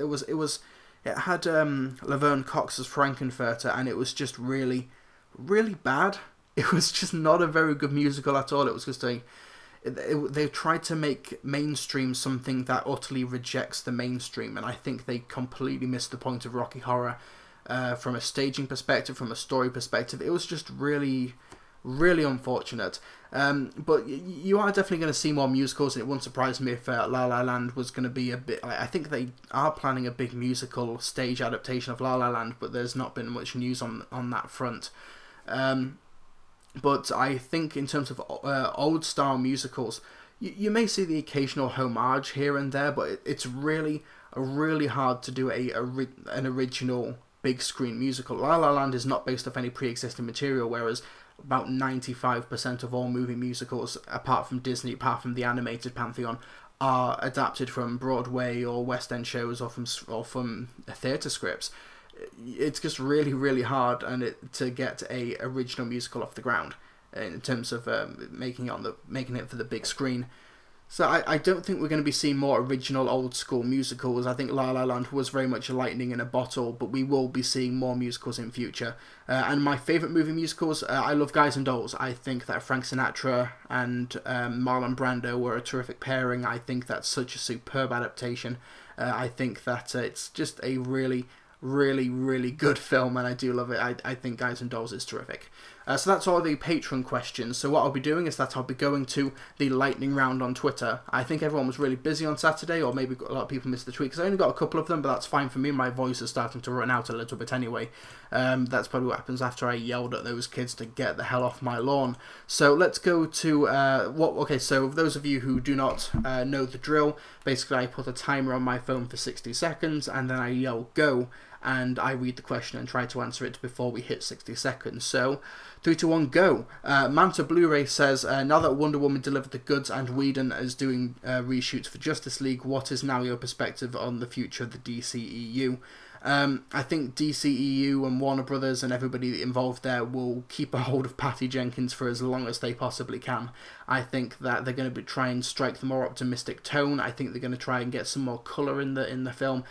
It had Laverne Cox as Frankenfurter, and it was just really, really bad. It was just not a very good musical at all. It was just they tried to make mainstream something that utterly rejects the mainstream, and I think they completely missed the point of Rocky Horror from a staging perspective, from a story perspective. It was just really, really unfortunate. But you are definitely going to see more musicals, and it wouldn't surprise me if La La Land was going to be a bit... I think they are planning a big musical stage adaptation of La La Land, but there's not been much news on that front. But I think in terms of old-style musicals, you may see the occasional homage here and there, but it's really, really hard to do an original big-screen musical. La La Land is not based off any pre-existing material, whereas about 95% of all movie musicals, apart from Disney, apart from the animated pantheon, are adapted from Broadway or West End shows or from theatre scripts. It's just really, really hard to get a original musical off the ground in terms of making it for the big screen. So I don't think we're going to be seeing more original old school musicals. I think La La Land was very much a lightning in a bottle, but we will be seeing more musicals in future. And my favourite movie musicals, I love Guys and Dolls. I think that Frank Sinatra and Marlon Brando were a terrific pairing. I think that's such a superb adaptation. I think that it's just a really, really good film, and I do love it. I think Guys and Dolls is terrific. So that's all the Patreon questions. So what I'll be doing is that I'll be going to the lightning round on Twitter. I think everyone was really busy on Saturday, or maybe a lot of people missed the tweet, because I only got a couple of them, but that's fine for me. My voice is starting to run out a little bit anyway. That's probably what happens after I yelled at those kids to get the hell off my lawn. So let's go to okay, so those of you who do not know the drill, basically I put a timer on my phone for 60 seconds, and then I yell go, and I read the question and try to answer it before we hit 60 seconds. So 3, 2, 1, go. Manta Blu-ray says, now that Wonder Woman delivered the goods and Whedon is doing reshoots for Justice League, what is now your perspective on the future of the DCEU? I think DCEU and Warner Brothers and everybody involved there will keep a hold of Patty Jenkins for as long as they possibly can. I think that they're going to try and strike the more optimistic tone. I think they're going to try and get some more colour in the film.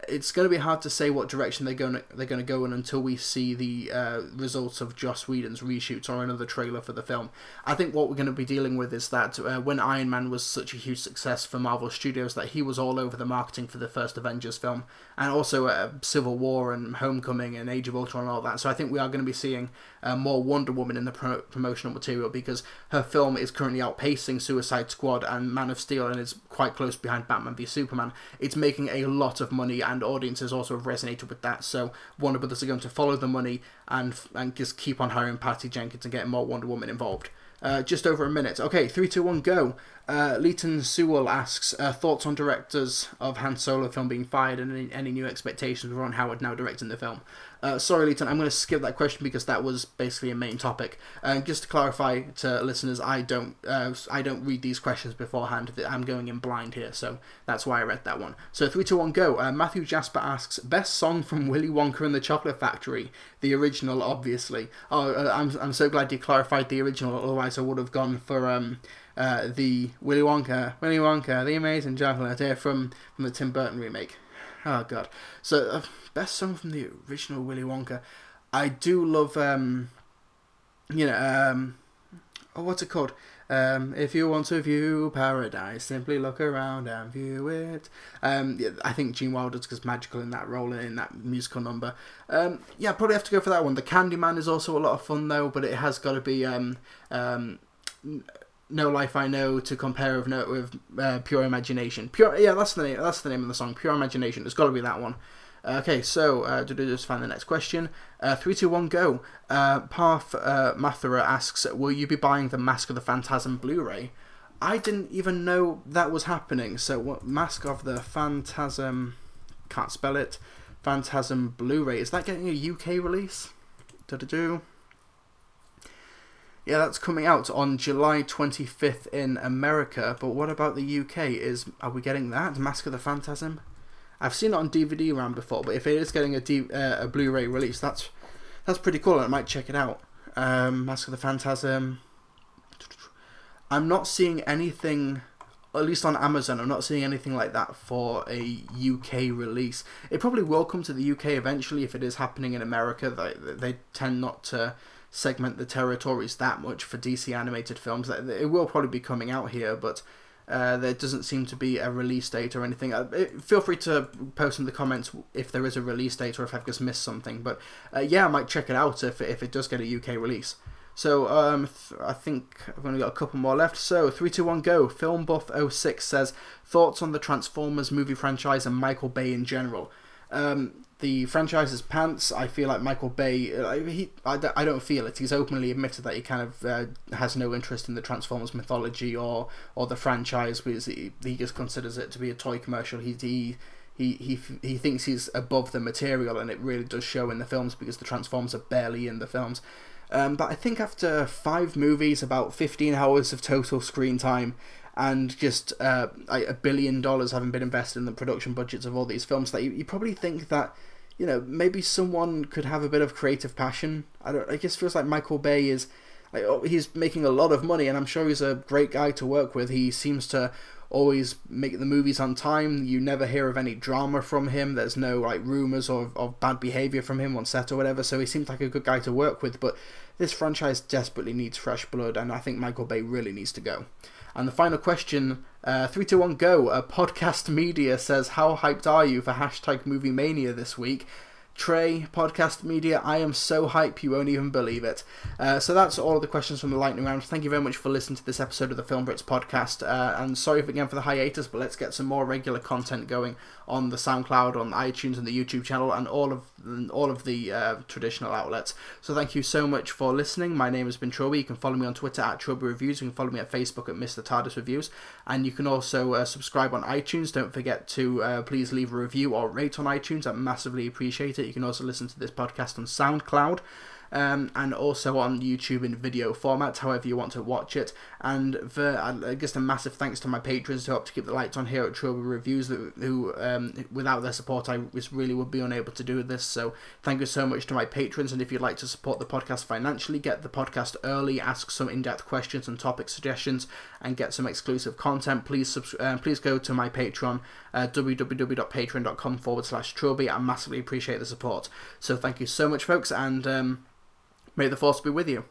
It's going to be hard to say what direction they're going to go in until we see the results of Joss Whedon's reshoots or another trailer for the film. I think what we're going to be dealing with is that when Iron Man was such a huge success for Marvel Studios, that he was all over the marketing for the first Avengers film, and also Civil War and Homecoming and Age of Ultron and all that. So I think we are going to be seeing more Wonder Woman in the promotional material, because her film is currently outpacing Suicide Squad and Man of Steel, and is quite close behind Batman v Superman. It's making a lot of money, and audiences also have resonated with that, so Warner Brothers are going to follow the money and just keep on hiring Patty Jenkins and getting more Wonder Woman involved. Just over a minute. Okay, 3, 2, 1, go. Leighton Sewell asks, thoughts on directors of Han Solo film being fired, and any new expectations for Ron Howard now directing the film? Sorry, Leighton, I'm going to skip that question because that was basically a main topic. Just to clarify to listeners, I don't read these questions beforehand. I'm going in blind here, so that's why I read that one. So 3, 2, 1, go. Matthew Jasper asks, best song from Willy Wonka and the Chocolate Factory? The original, obviously. Oh, I'm so glad you clarified the original. Otherwise, I would have gone for the Willy Wonka, the Amazing Chocolate from the Tim Burton remake. Oh god. So best song from the original Willy Wonka. I do love what's it called? If you want to view paradise, simply look around and view it. I think Gene Wilder's just magical in that role and in that musical number. Yeah, probably have to go for that one. The Candyman is also a lot of fun though, but it has got to be No Life I Know to compare with Pure Imagination. That's the name of the song. Pure Imagination. It's got to be that one. Okay, so just find the next question. 3, 2, 1, go. Parth Mathura asks, will you be buying the Mask of the Phantasm Blu-ray? I didn't even know that was happening. So what, Mask of the Phantasm, can't spell it, Phantasm Blu-ray, is that getting a UK release? Yeah, that's coming out on July 25th in America, but what about the UK? Are we getting that, Mask of the Phantasm? I've seen it on DVD around before, but if it is getting a Blu-ray release, that's pretty cool, and I might check it out. Mask of the Phantasm. I'm not seeing anything, at least on Amazon, I'm not seeing anything like that for a UK release. It probably will come to the UK eventually if it is happening in America. They tend not to segment the territories that much for DC animated films. It will probably be coming out here, but there doesn't seem to be a release date or anything. Feel free to post in the comments if there is a release date or if I've just missed something. But yeah, I might check it out if it does get a UK release. So I think I've only got a couple more left. So 3, 2, 1, go. FilmBuff06 says, thoughts on the Transformers movie franchise and Michael Bay in general. The franchise's pants. I feel like Michael Bay, I don't feel it. He's openly admitted that he kind of has no interest in the Transformers mythology or the franchise, because he just considers it to be a toy commercial. He thinks he's above the material, and it really does show in the films because the Transformers are barely in the films. But I think after 5 movies, about 15 hours of total screen time, and just $1 billion having been invested in the production budgets of all these films, that you probably think that, maybe someone could have a bit of creative passion. It just feels like Michael Bay is, he's making a lot of money, and I'm sure he's a great guy to work with. He seems to always make the movies on time. You never hear of any drama from him. There's no like rumors of bad behavior from him on set or whatever, so he seems like a good guy to work with. But this franchise desperately needs fresh blood, and I think Michael Bay really needs to go. And the final question, 3, 2, 1, go. Podcast Media says, how hyped are you for #Movie Mania this week? Trey, Podcast Media, I am so hype you won't even believe it. So that's all of the questions from the lightning round. Thank you very much for listening to this episode of the Film Brits podcast. And sorry again for the hiatus, but let's get some more regular content going on the SoundCloud, on iTunes, and the YouTube channel, and all of the traditional outlets. So thank you so much for listening. My name has been Trilby. You can follow me on Twitter at Trilby Reviews. You can follow me at Facebook at Mr. TARDIS Reviews. And you can also subscribe on iTunes. Don't forget to please leave a review or rate on iTunes. I massively appreciate it. You can also listen to this podcast on SoundCloud. And also on YouTube in video format, however you want to watch it. And I guess a massive thanks to my patrons who help to keep the lights on here at Trilby Reviews, who without their support I just really would be unable to do this. So thank you so much to my patrons, and if you'd like to support the podcast financially, get the podcast early, ask some in-depth questions and topic suggestions, and get some exclusive content, please go to my Patreon, www.patreon.com/Trilby. I massively appreciate the support. So thank you so much, folks, and may the force be with you.